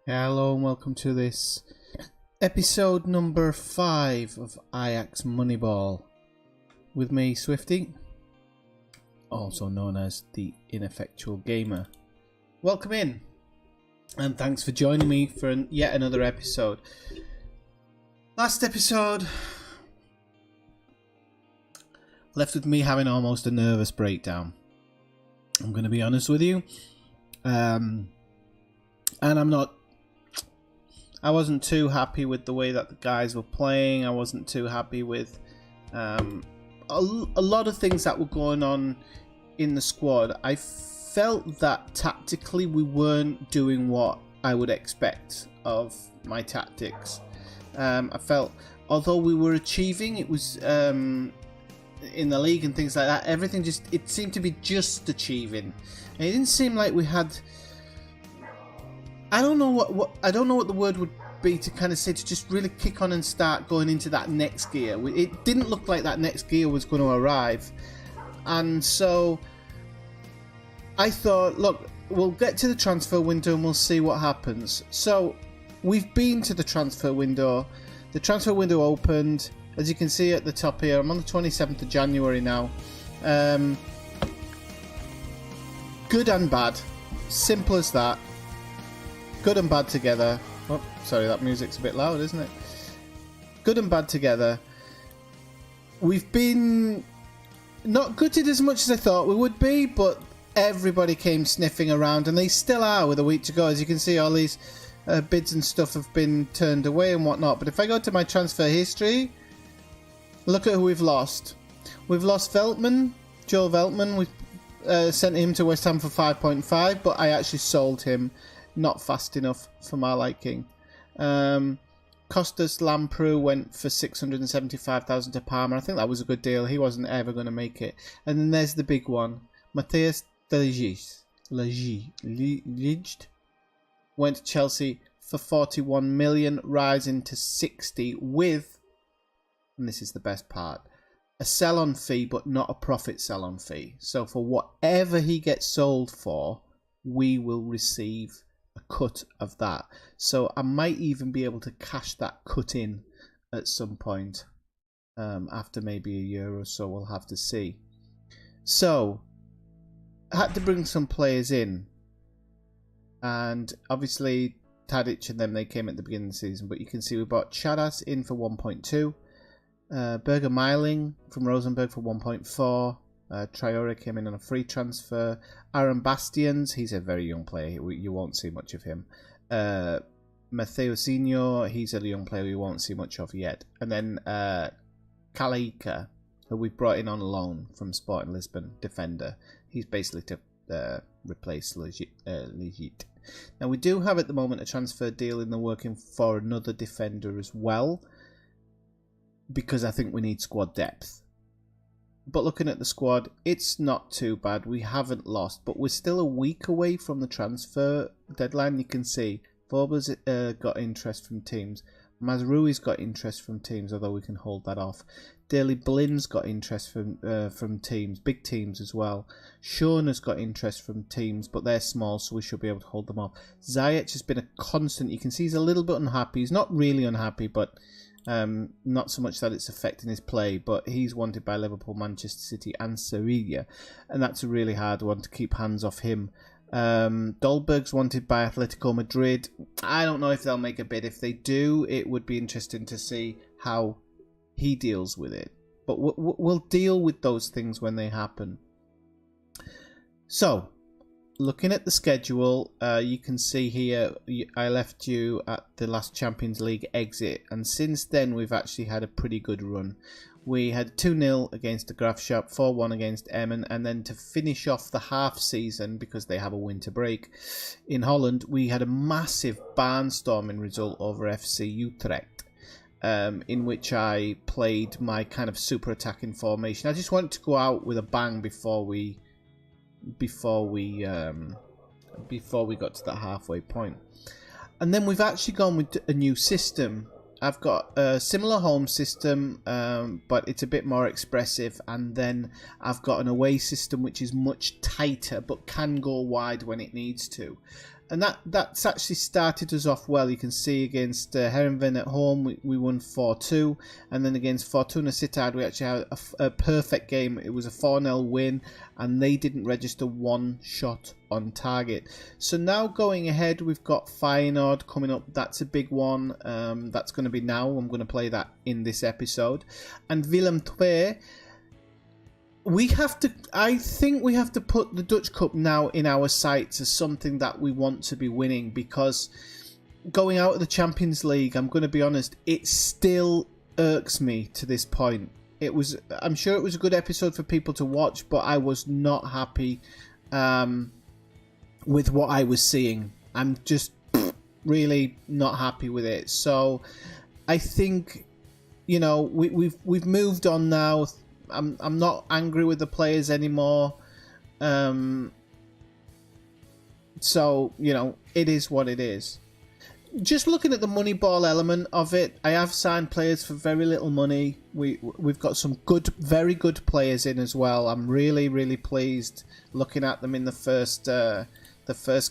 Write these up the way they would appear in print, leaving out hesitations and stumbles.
Hello and welcome to this episode number 5 of Ajax Moneyball. With me, Swifty, also known as the Ineffectual Gamer. Welcome in, and thanks for joining me for yet another episode. Last episode left with me having almost a nervous breakdown. I'm going to be honest with you, and I wasn't too happy with the way that the guys were playing. I wasn't too happy with a lot of things that were going on in the squad. I felt that tactically we weren't doing what I would expect of my tactics. I felt, although we were achieving, it was in the league and things like that, everything it seemed to be just achieving. And it didn't seem like we had... I don't know what the word would be to kind of say to just really kick on and start going into that next gear. It didn't look like that next gear was going to arrive, and so I thought, look, we'll get to the transfer window and we'll see what happens. So we've been to the transfer window. The transfer window opened, as you can see at the top here. I'm on the 27th of January now. Good and bad, simple as that. Good and bad together. Oh, sorry, that music's a bit loud, isn't it? Good and bad together. We've been not gutted as much as I thought we would be, but everybody came sniffing around, and they still are with a week to go. As you can see, all these bids and stuff have been turned away and whatnot. But if I go to my transfer history, look at who we've lost. We've lost Veltman, Joel Veltman. We sent him to West Ham for 5.5, but I actually sold him. Not fast enough for my liking. Costas Lamprou went for 675,000 to Parma. I think that was a good deal. He wasn't ever going to make it. And then there's the big one. Matthias de Ligt went to Chelsea for 41 million, rising to 60 with, and this is the best part, a sell-on fee, but not a profit sell-on fee. So for whatever he gets sold for, we will receive a cut of that. So I might even be able to cash that cut in at some point after maybe a year or so. We'll have to see. So I had to bring some players in, and obviously Tadic and them, they came at the beginning of the season, but you can see we bought Chadas in for 1.2, Berger Meiling from Rosenborg for 1.4. Traore came in on a free transfer. Aaron Bastians, he's a very young player. You won't see much of him. Matteo Senior, he's a young player you won't see much of yet. And then Kalaika, who we've brought in on loan from Sporting Lisbon, defender. He's basically to replace Legit. Now we do have at the moment a transfer deal in the working for another defender as well, because I think we need squad depth. But looking at the squad, it's not too bad. We haven't lost, but we're still a week away from the transfer deadline. You can see Forber's got interest from teams. Mazroui's got interest from teams, although we can hold that off. Daley Blin's got interest from teams, big teams as well. Sean has got interest from teams, but they're small, so we should be able to hold them off. Ziyech has been a constant. You can see he's a little bit unhappy. He's not really unhappy, but not so much that it's affecting his play, but he's wanted by Liverpool, Manchester City and Sevilla, and that's a really hard one to keep hands off him. Dolberg's wanted by Atletico Madrid. I don't know if they'll make a bid. If they do, it would be interesting to see how he deals with it, but we'll deal with those things when they happen. So looking at the schedule, you can see here I left you at the last Champions League exit, and since then we've actually had a pretty good run. We had 2-0 against the Graafschap, 4-1 against Emmen, and then to finish off the half season, because they have a winter break in Holland, we had a massive barnstorming result over FC Utrecht, in which I played my kind of super attacking formation. I just wanted to go out with a bang before we got to that halfway point. And then we've actually gone with a new system. I've got a similar home system, but it's a bit more expressive, and then I've got an away system which is much tighter but can go wide when it needs to. And that's actually started us off well. You can see against Heerenveen at home, we won 4-2. And then against Fortuna Sittard, we actually had a perfect game. It was a 4-0 win, and they didn't register one shot on target. So now going ahead, we've got Feyenoord coming up. That's a big one. That's going to be now. I'm going to play that in this episode. And Willem II. I think we have to put the Dutch Cup now in our sights as something that we want to be winning, because going out of the Champions League, I'm going to be honest, it still irks me to this point. I'm sure it was a good episode for people to watch, but I was not happy with what I was seeing. I'm just really not happy with it. So I think, you know, we've moved on now. I'm not angry with the players anymore. So, you know, it is what it is. Just looking at the Moneyball element of it, I have signed players for very little money. We've got some very good players in as well. I'm really, really pleased looking at them in the first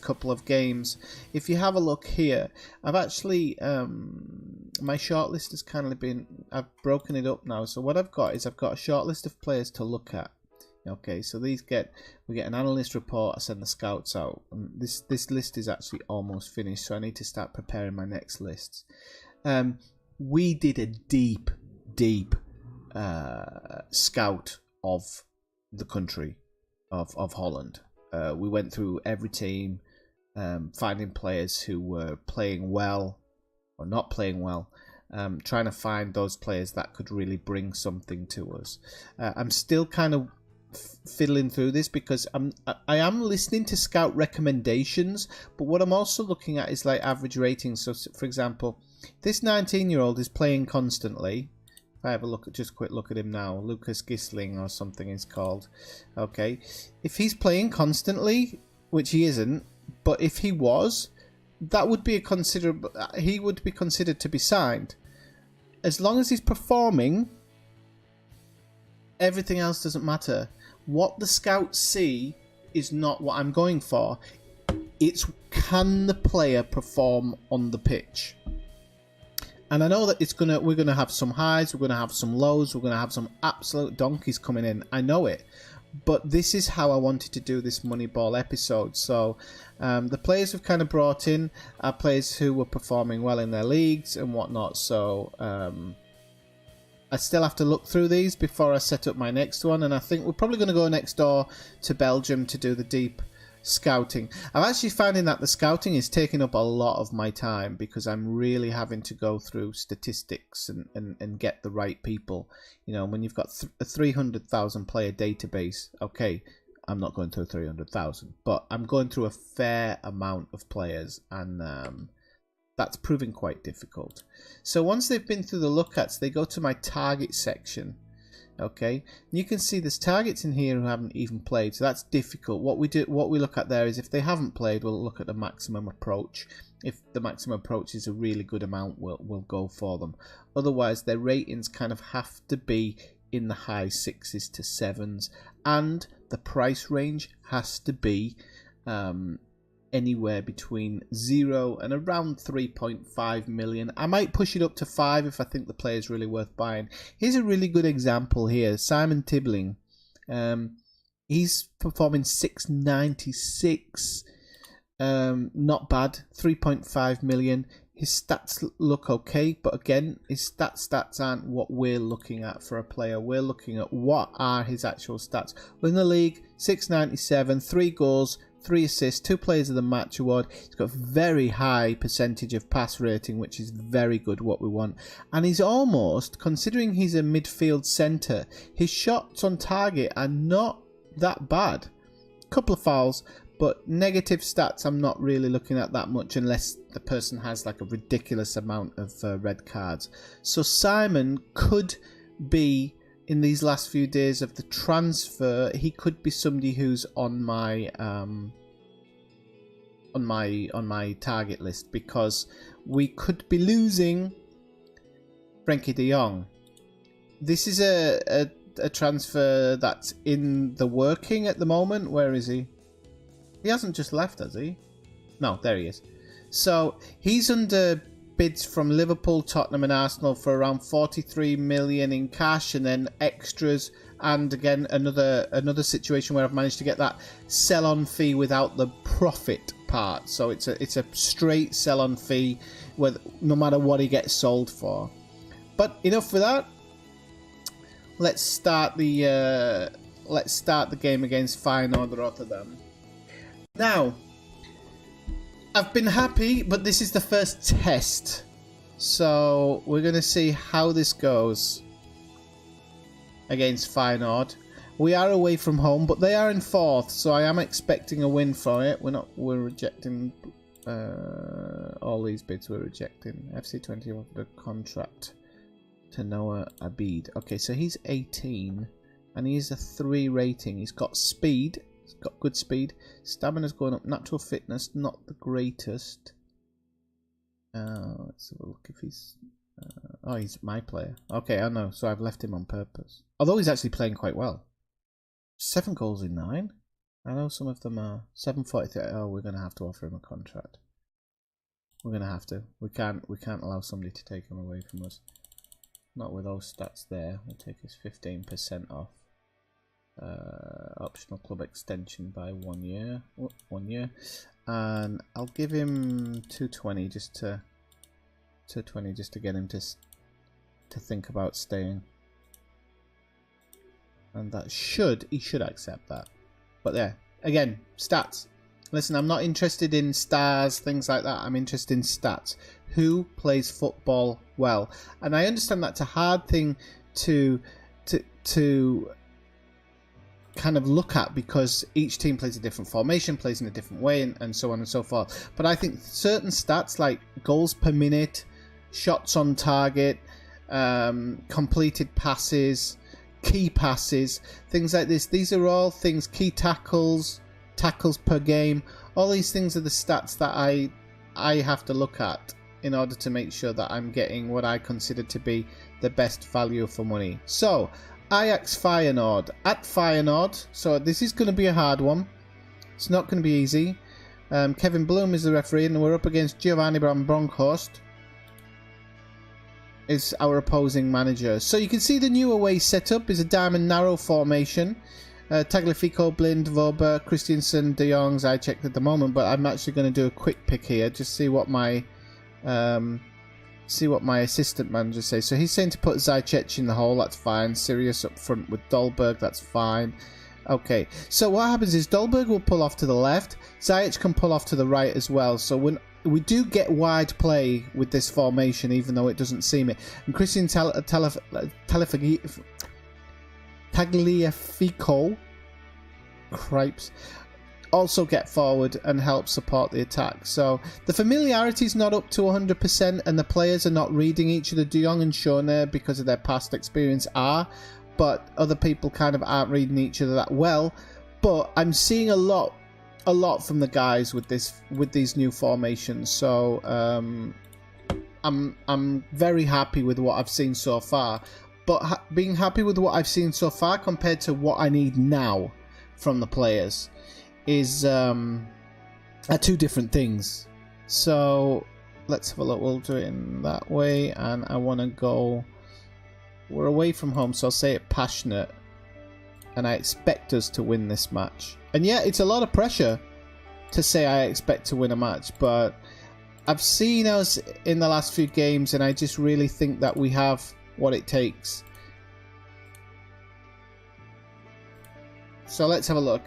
couple of games. If you have a look here, I've actually my shortlist has kind of been, I've broken it up now. So what I've got is I've got a short list of players to look at. Okay, so we get an analyst report. I send the scouts out. And this list is actually almost finished, so I need to start preparing my next lists. We did a deep scout of the country of Holland. We went through every team, finding players who were playing well or not playing well, trying to find those players that could really bring something to us. I'm still kind of fiddling through this because I am listening to scout recommendations, but what I'm also looking at is like average ratings. So, for example, this 19-year-old is playing constantly. If I have a look at, just a quick look at him now, Lucas Gisling or something he's called. Okay, if he's playing constantly, which he isn't, but if he was, that would be he would be considered to be signed. As long as he's performing, everything else doesn't matter. What the scouts see is not what I'm going for. It's, can the player perform on the pitch? And I know that we're gonna have some highs, we're gonna have some lows, we're gonna have some absolute donkeys coming in. I know it, but this is how I wanted to do this Moneyball episode. So the players we've kind of brought in are players who were performing well in their leagues and whatnot. So I still have to look through these before I set up my next one, and I think we're probably going to go next door to Belgium to do the deep scouting. I'm actually finding that the scouting is taking up a lot of my time because I'm really having to go through statistics and get the right people. You know, when you've got a 300,000 player database, okay, I'm not going through 300,000, but I'm going through a fair amount of players, and that's proving quite difficult. So once they've been through the lookouts, they go to my target section. Okay, and you can see there's targets in here who haven't even played, so that's difficult. What we look at there is if they haven't played, we'll look at the maximum approach. If the maximum approach is a really good amount, we'll go for them. Otherwise, their ratings kind of have to be in the high 6s to 7s, and the price range has to be anywhere between 0 and around 3.5 million. I might push it up to 5 if I think the player is really worth buying. Here's a really good example here. Simon Tibbling. He's performing 696. Not bad. 3.5 million. His stats look okay, but again, his stats aren't what we're looking at for a player. We're looking at what are his actual stats. In the league, 697, 3 goals, 3 assists, 2 players of the match award. He's got a very high percentage of pass rating, which is very good, what we want. And he's almost, considering he's a midfield centre, his shots on target are not that bad. Couple of fouls, but negative stats I'm not really looking at that much unless the person has like a ridiculous amount of red cards. So Simon could be, in these last few days of the transfer, he could be somebody who's on my target list, because we could be losing Frenkie de Jong. This is a transfer that's in the working at the moment. Where is he? He hasn't just left, has he? No, there he is. So he's under bids from Liverpool, Tottenham and Arsenal for around 43 million in cash, and then extras, and again another situation where I've managed to get that sell-on fee without the profit part. So it's a straight sell-on fee with no matter what he gets sold for. But enough with that. Let's start the game against Feyenoord Rotterdam. Now, I've been happy, but this is the first test. So we're going to see how this goes against Feyenoord. We are away from home, but they are in 4th, so I am expecting a win for it. We're rejecting all these bids. We're rejecting. FC20 of the contract to Noah Abid. Okay, so he's 18 and he has a 3 rating. He's got speed. He's got good speed. Stamina's going up. Natural fitness, not the greatest. Let's have a look if he's... oh, he's my player. Okay, I know. So I've left him on purpose. Although he's actually playing quite well. 7 goals in 9. I know some of them are 7.43. Oh, we're going to have to offer him a contract. We're going to have to. We can't allow somebody to take him away from us. Not with those stats there. We'll take his 15% off. Optional club extension by 1 year. 1 year. And I'll give him 220 just to get him to think about staying. And that he should accept that. But there, again, stats. Listen, I'm not interested in stars, things like that. I'm interested in stats. Who plays football well? And I understand that's a hard thing to kind of look at, because each team plays a different formation, plays in a different way, and so on and so forth. But I think certain stats like goals per minute, shots on target, completed passes, key passes, things like this. These are all things, key tackles, tackles per game. All these things are the stats that I have to look at in order to make sure that I'm getting what I consider to be the best value for money. So, Ajax Feyenoord at Feyenoord. So this is going to be a hard one. It's not going to be easy. Kevin Bloom is the referee, and we're up against Giovanni Bronkhorst is our opposing manager. So you can see the new away setup is a diamond narrow formation. Tagliafico, Blind, Vober, Christensen, De Jong, Zajcek at the moment, but I'm actually going to do a quick pick here, just see what my assistant manager says. So he's saying to put Zajcek in the hole, that's fine. Sirius up front with Dolberg, that's fine. Okay, so what happens is Dolberg will pull off to the left, Zajcek can pull off to the right as well. So when we do get wide play with this formation, even though it doesn't seem it. And Christian Tagliafico, cripes, also get forward and help support the attack. So the familiarity is not up to 100%, and the players are not reading each other. De Jong and Schöne, because of their past experience, are, but other people kind of aren't reading each other that well. But I'm seeing a lot from the guys with these new formations. So I'm very happy with what I've seen so far. But being happy with what I've seen so far compared to what I need now from the players is are two different things. So let's have a look. We'll do it in that way, and I want to go. We're away from home, so I'll say it passionate, and I expect us to win this match. And yeah, it's a lot of pressure to say I expect to win a match, but I've seen us in the last few games, and I just really think that we have what it takes. So let's have a look.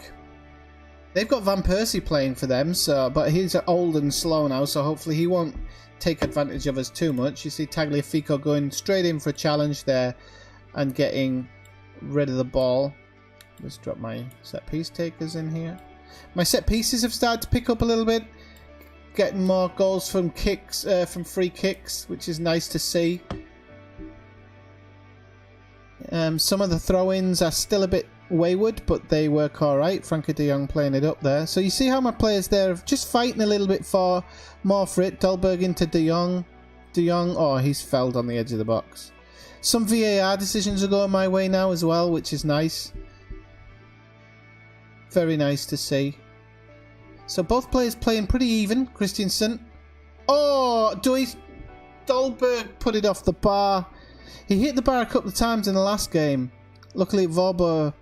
They've got Van Persie playing for them, so but he's old and slow now, so hopefully he won't take advantage of us too much. You see Tagliafico going straight in for a challenge there and getting rid of the ball. Let's drop my set piece takers in here. My set pieces have started to pick up a little bit, getting more goals from kicks, from free kicks, which is nice to see. Some of the throw-ins are still a bit wayward, but they work alright. Frankie de Jong playing it up there. So you see how my players there are just fighting a little bit more for it. Dolberg into de Jong. De Jong, oh, he's felled on the edge of the box. Some VAR decisions are going my way now as well, which is nice. Very nice to see. So both players playing pretty even. Christensen. Oh, Dolberg put it off the bar. He hit the bar a couple of times in the last game. Luckily, Vauban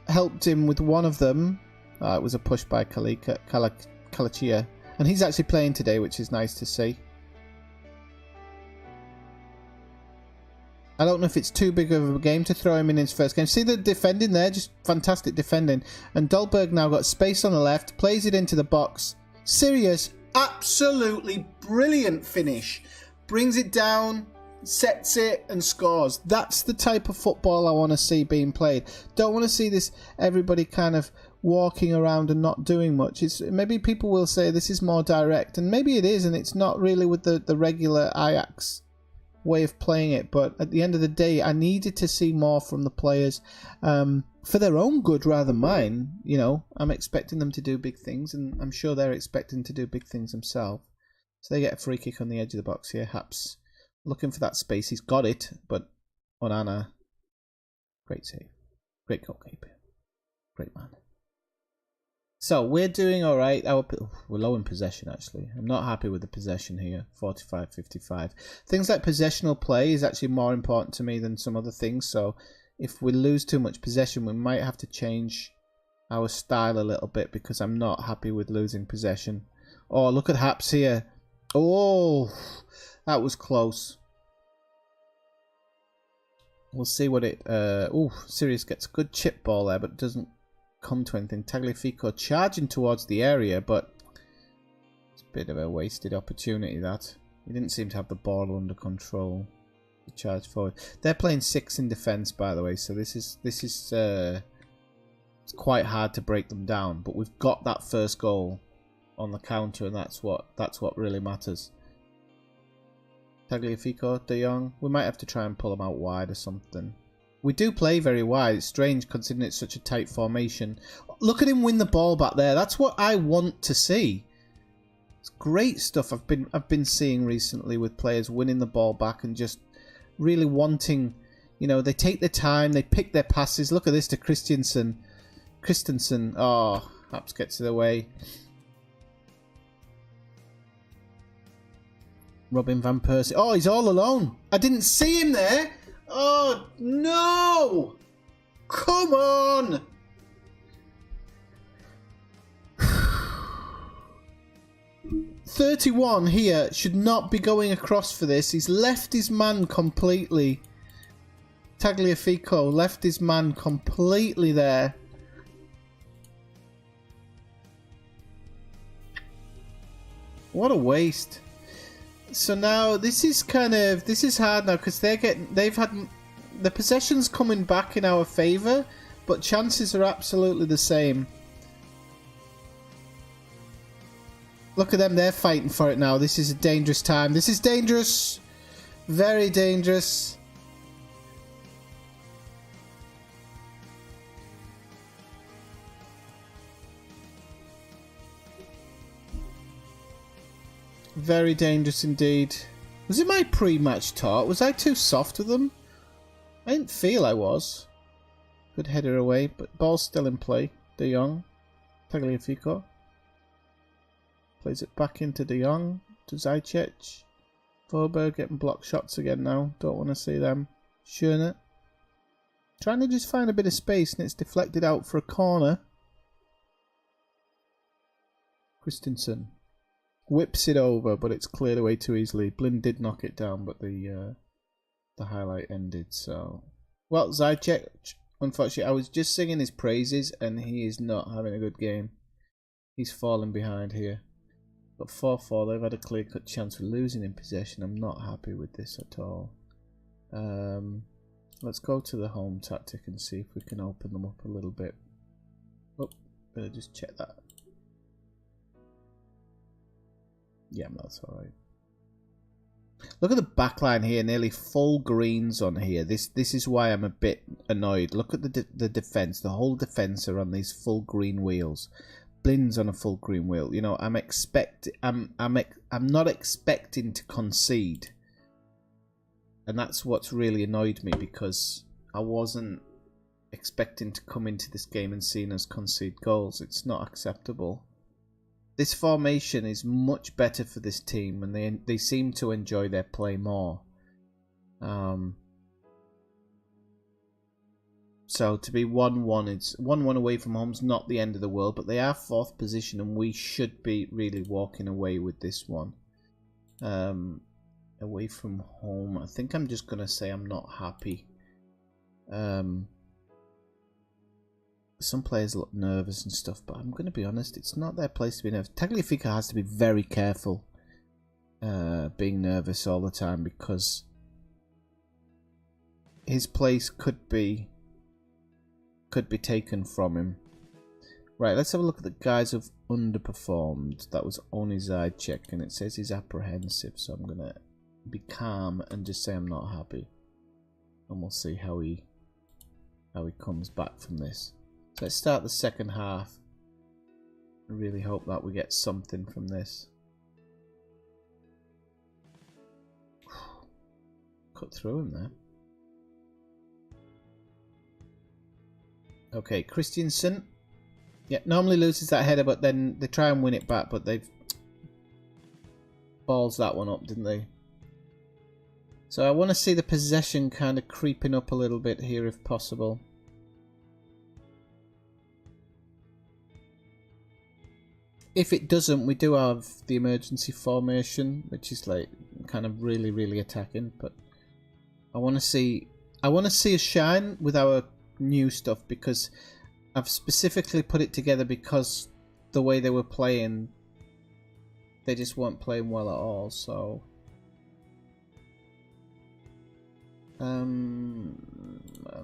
helped him with one of them. It was a push by Kalachia. And he's actually playing today, which is nice to see. I don't know if it's too big of a game to throw him in his first game. See the defending there? Just fantastic defending. And Dolberg now got space on the left. Plays it into the box. Sirius, absolutely brilliant finish. Brings it down, sets it and scores. That's the type of football I want to see being played. Don't want to see this everybody kind of walking around and not doing much. Maybe people will say this is more direct. And maybe it is, and it's not really with the regular Ajax way of playing it, but at the end of the day I needed to see more from the players for their own good rather than mine. You know, I'm expecting them to do big things, and I'm sure they're expecting to do big things themselves. So they get a free kick on the edge of the box here. Haps looking for that space. He's got it, but Onana, great save, great goalkeeper, great man. So we're doing all right. We're low in possession, actually. I'm not happy with the possession here, 45-55. Things like possessional play is actually more important to me than some other things. So if we lose too much possession, we might have to change our style a little bit, because I'm not happy with losing possession. Oh, look at Haps here. Oh, that was close. We'll see what it... Sirius gets a good chip ball there, but doesn't come to anything. Tagliafico charging towards the area, but it's a bit of a wasted opportunity that. He didn't seem to have the ball under control to charge forward. They're playing 6 in defence, by the way, so this is it's quite hard to break them down, but we've got that first goal on the counter, and that's what really matters. Tagliafico, De Jong, we might have to try and pull them out wide or something. We do play very wide. It's strange considering it's such a tight formation. Look at him win the ball back there. That's what I want to see. It's great stuff I've been seeing recently with players winning the ball back and just really wanting, you know, they take their time, they pick their passes. Look at this to Christensen. Oh, Haps gets it away. Robin van Persie. Oh, he's all alone. I didn't see him there. Oh, no! Come on! $31 here should not be going across for this. He's left his man completely. Tagliafico left his man completely there. What a waste. So now this is hard now, because they've had the possessions coming back in our favour, but chances are absolutely the same. Look at them, they're fighting for it now. This is a dangerous time. This is dangerous. Very dangerous. Very dangerous indeed. Was it my pre-match talk? Was I too soft with them? I didn't feel I was. Good header away, but ball's still in play. De Jong. Tagliafico. Plays it back into De Jong. To Zajcic. Forberg getting blocked shots again now. Don't want to see them. Schöne. Trying to just find a bit of space, and it's deflected out for a corner. Christensen. Whips it over, but it's cleared away too easily. Blind did knock it down, but the highlight ended. So, well, Zajcic, unfortunately, I was just singing his praises, and he is not having a good game. He's falling behind here. But 4-4, they've had a clear-cut chance of losing in possession. I'm not happy with this at all. Let's go to the home tactic and see if we can open them up a little bit. Oh, better just check that. Yeah, that's alright. Look at the back line here, nearly full greens on here. This is why I'm a bit annoyed. Look at the defence. The whole defence are on these full green wheels. Blind's on a full green wheel. You know, I'm not expecting to concede. And that's what's really annoyed me, because I wasn't expecting to come into this game and seeing us concede goals. It's not acceptable. This formation is much better for this team, and they seem to enjoy their play more. So to be 1-1, it's 1-1 away from home's not the end of the world, but they are 4th position, and we should be really walking away with this one. Away from home, I think I'm just gonna say I'm not happy. Some players look nervous and stuff, but I'm going to be honest, it's not their place to be nervous. Tagliafico has to be very careful being nervous all the time, because his place could be taken from him. Right, let's have a look at the guys who've underperformed. That was only Zajcek, and it says he's apprehensive, so I'm going to be calm and just say I'm not happy. And we'll see how he comes back from this. So let's start the second half. I really hope that we get something from this. Cut through him there. Okay, Christensen. Yeah, normally loses that header, but then they try and win it back, but they've balls that one up, didn't they? So I want to see the possession kind of creeping up a little bit here if possible. If it doesn't, we do have the emergency formation, which is like kind of really attacking. But I want to see us shine with our new stuff, because I've specifically put it together because the way they were playing, they just weren't playing well at all. So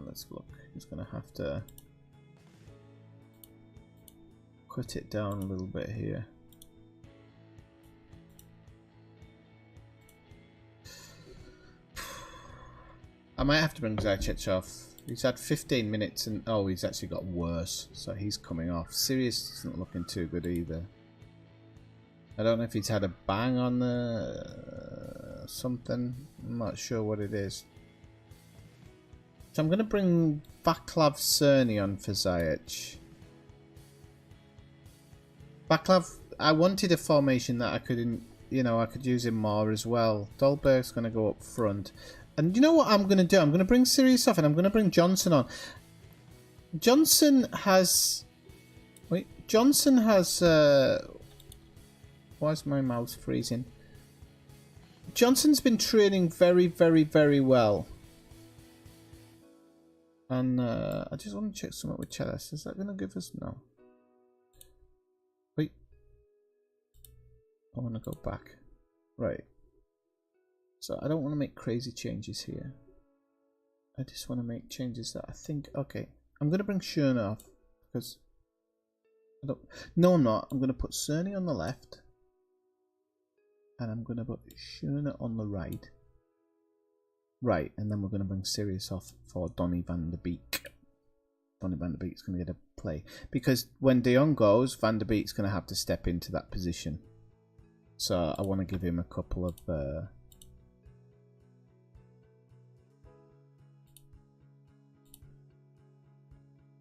let's look. He's gonna have to cut it down a little bit here. I might have to bring Zajcek off. He's had 15 minutes and oh, he's actually got worse, so he's coming off. Sirius isn't looking too good either. I don't know if he's had a bang on the something. I'm not sure what it is. So I'm going to bring Vaclav Cerny on for Zajec. Vaclav, I wanted a formation that I could, I could use him more as well. Dolberg's going to go up front. And you know what I'm going to do? I'm going to bring Sirius off and I'm going to bring Johnson on. Johnson has... Wait, Johnson has... Why is my mouse freezing? Johnson's been training very well. And I just want to check something with Chelis. Is that going to give us... No. Wait. I want to go back. Right. So I don't want to make crazy changes here. I just want to make changes that I think... Okay. I'm going to bring Schöne off. Because... No, I'm not. I'm going to put Cerny on the left. And I'm going to put Schöne on the right. Right, and then we're going to bring Sirius off for Donny van der Beek. Donny van der Beek's going to get a play. Because when De Jong goes, Van der Beek's going to have to step into that position. So I want to give him a couple of...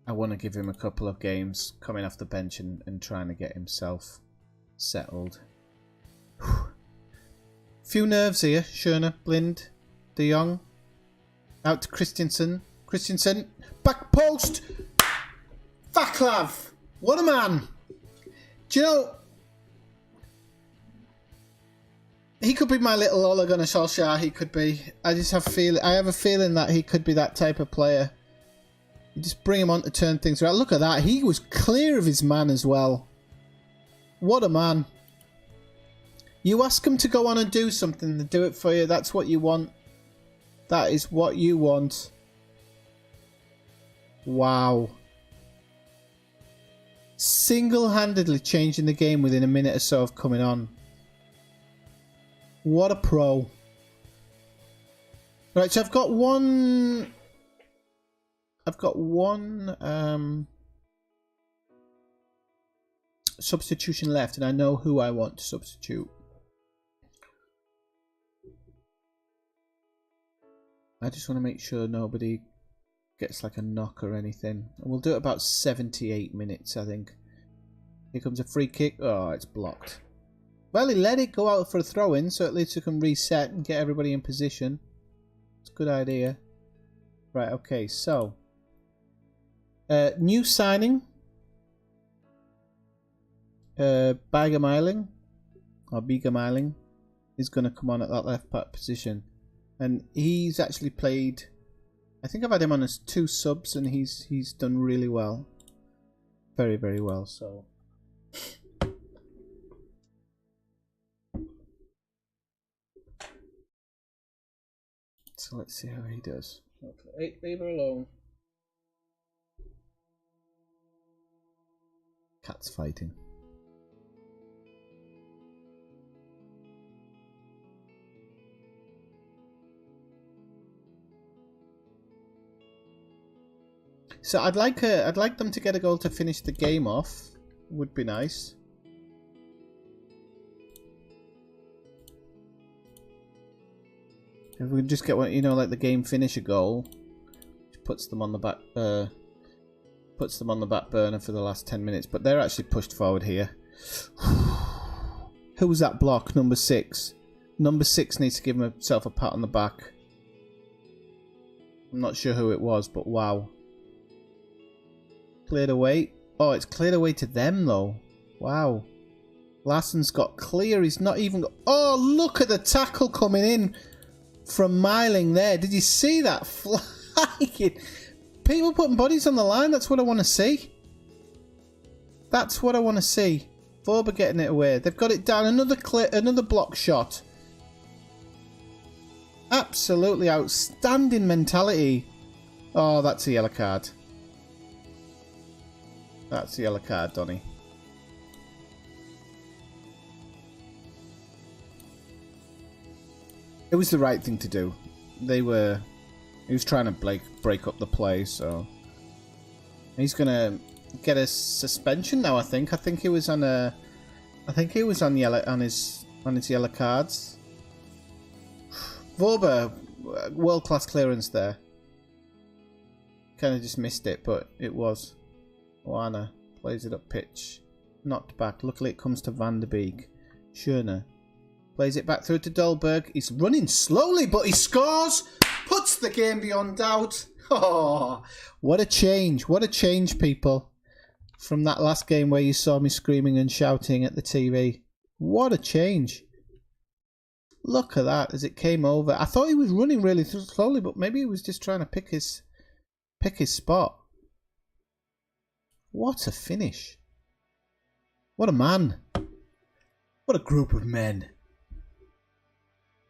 I want to give him a couple of games coming off the bench and trying to get himself settled. Few nerves here. Schöne, Blind, De Jong. Out to Christensen. Christensen. Back post. Vaclav. What a man. Do you know... He could be my little Ole Gunnar Solskjaer. He could be. I have a feeling that he could be that type of player. You just bring him on to turn things around. Look at that. He was clear of his man as well. What a man. You ask him to go on and do something, they do it for you. That's what you want. That is what you want. Wow. Single-handedly changing the game within a minute or so of coming on. What a pro. Right, so I've got one substitution left, and I know who I want to substitute. I just want to make sure nobody gets like a knock or anything. We'll do it about 78 minutes, I think. Here comes a free kick. Oh, it's blocked. Well, he let it go out for a throw-in, so at least we can reset and get everybody in position. It's a good idea. Right, okay, so... new signing. Bigameiling, or Bigameiling, is going to come on at that left back position. And he's actually played... I think I've had him on as 2 subs, and he's done really well. Very, very well, so... So let's see how he does. Okay, leave her alone. Cat's fighting. So I'd like them to get a goal to finish the game off. Would be nice. If we could just get one, you know, like the game finisher goal, which puts them on the back, burner for the last 10 minutes. But they're actually pushed forward here. Who was that block? Number 6. Number 6 needs to give himself a pat on the back. I'm not sure who it was, but wow. Cleared away. Oh, it's cleared away to them though. Wow. Lassen's got clear. He's not even... Oh, look at the tackle coming in from Meiling there. Did you see that flying? People putting bodies on the line. That's what I want to see. That's what I want to see. Vorber getting it away. They've got it down. Another block shot. Absolutely outstanding mentality. Oh, that's a yellow card. That's a yellow card, Donny. It was the right thing to do. He was trying to break up the play, so he's gonna get a suspension now. I think he was on his yellow cards. Vorber, world class clearance there. Kind of just missed it, but it was. Oana plays it up pitch, knocked back. Luckily, it comes to Van der Beek. Schöne plays it back through to Dolberg. He's running slowly, but he scores! Puts the game beyond doubt. Oh, what a change. What a change, people. From that last game where you saw me screaming and shouting at the TV. What a change. Look at that as it came over. I thought he was running really slowly, but maybe he was just trying to pick his spot. What a finish. What a man. What a group of men.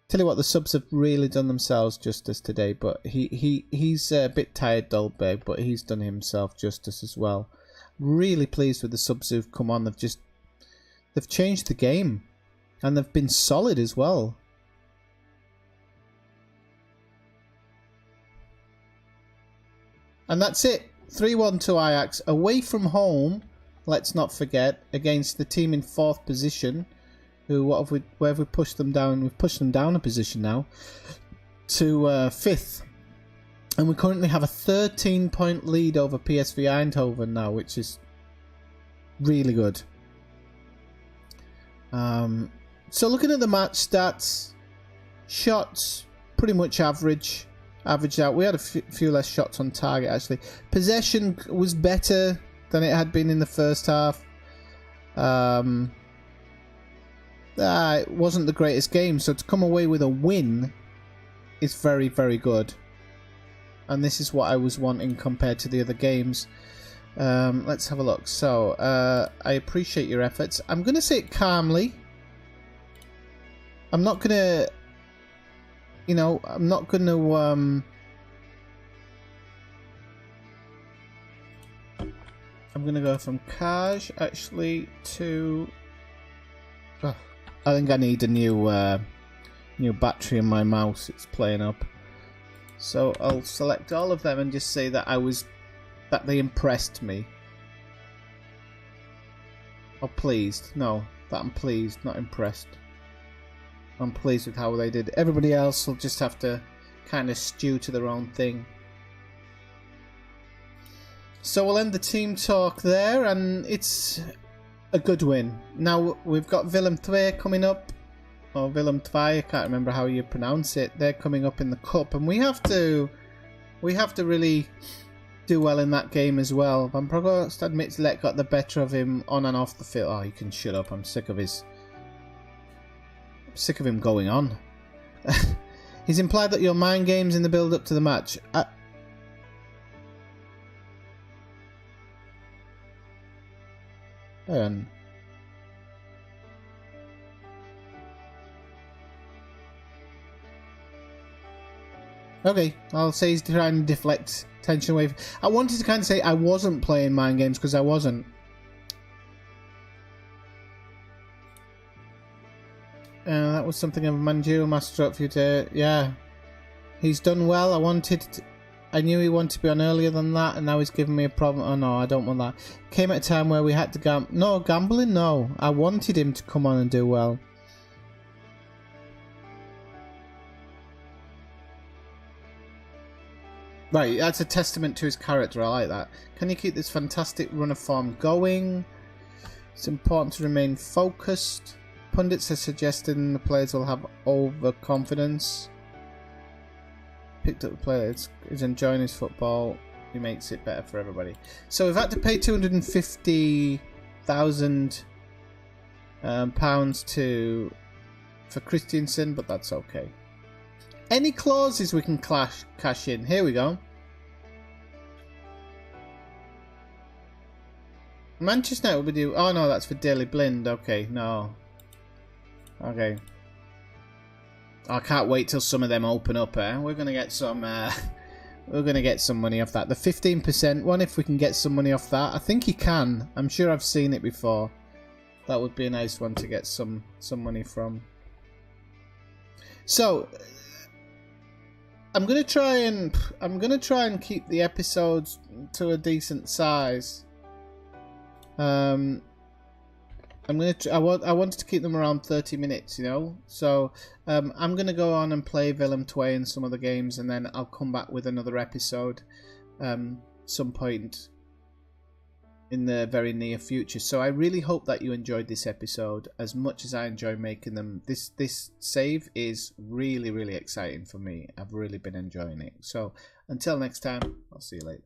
Tell you what, the subs have really done themselves justice today, but he's a bit tired, Dolberg, but he's done himself justice as well. Really pleased with the subs who've come on. They've changed the game, and they've been solid as well. And that's it. 3-1 to Ajax. Away from home, let's not forget, against the team in 4th position. Where have we pushed them down? We've pushed them down a position now to 5th. And we currently have a 13-point lead over PSV Eindhoven now, which is really good. So looking at the match stats, shots pretty much averaged out. We had a few less shots on target actually. Possession was better than it had been in the first half. It wasn't the greatest game, so to come away with a win is very, very good. And this is what I was wanting compared to the other games. Let's have a look. So, I appreciate your efforts. I'm going to say it calmly. I'm not going to... I'm not going to... I'm going to go from Kaj, actually, to... Oh, I think I need a new battery in my mouse. It's playing up. So I'll select all of them and just say that that they impressed me. Or pleased. No, that I'm pleased, not impressed. I'm pleased with how they did. Everybody else will just have to kind of stew to their own thing. So we'll end the team talk there, and it's a good win. Now we've got Willem II coming up, or Willem II, I can't remember how you pronounce it. They're coming up in the cup, and we have to really do well in that game as well. Van Provost admits Let got the better of him on and off the field. Oh, you can shut up. I'm sick of him going on. He's implied that your mind games in the build up to the match. Hang on. Okay, I'll say he's trying to deflect tension away. I wanted to kind of say I wasn't playing mind games because I wasn't. That was something of a managerial masterstroke for you to... Yeah. He's done well. I knew he wanted to be on earlier than that, and now he's giving me a problem. Oh no, I don't want that. Came at a time where we had to gamble. No, gambling, no. I wanted him to come on and do well. Right, that's a testament to his character. I like that. Can you keep this fantastic run of form going? It's important to remain focused. Pundits are suggesting the players will have overconfidence. Picked up the player, is enjoying his football. He makes it better for everybody. So we've had to pay £250,000 for Christiansen, but that's okay. Any clauses we can cash in? Here we go. Manchester United will be due. Oh no, that's for Daily Blind. Okay, no. Okay. I can't wait till some of them open up. We're gonna get some. We're gonna get some money off that. The 15% one, if we can get some money off that, I think you can. I'm sure I've seen it before. That would be a nice one to get some money from. So. I'm gonna try and keep the episodes to a decent size. I wanted to keep them around 30 minutes, you know. So I'm gonna go on and play Willem II and some other games, and then I'll come back with another episode some point in the very near future. So I really hope that you enjoyed this episode as much as I enjoy making them. This save is really, really exciting for me. I've really been enjoying it. So until next time, I'll see you later.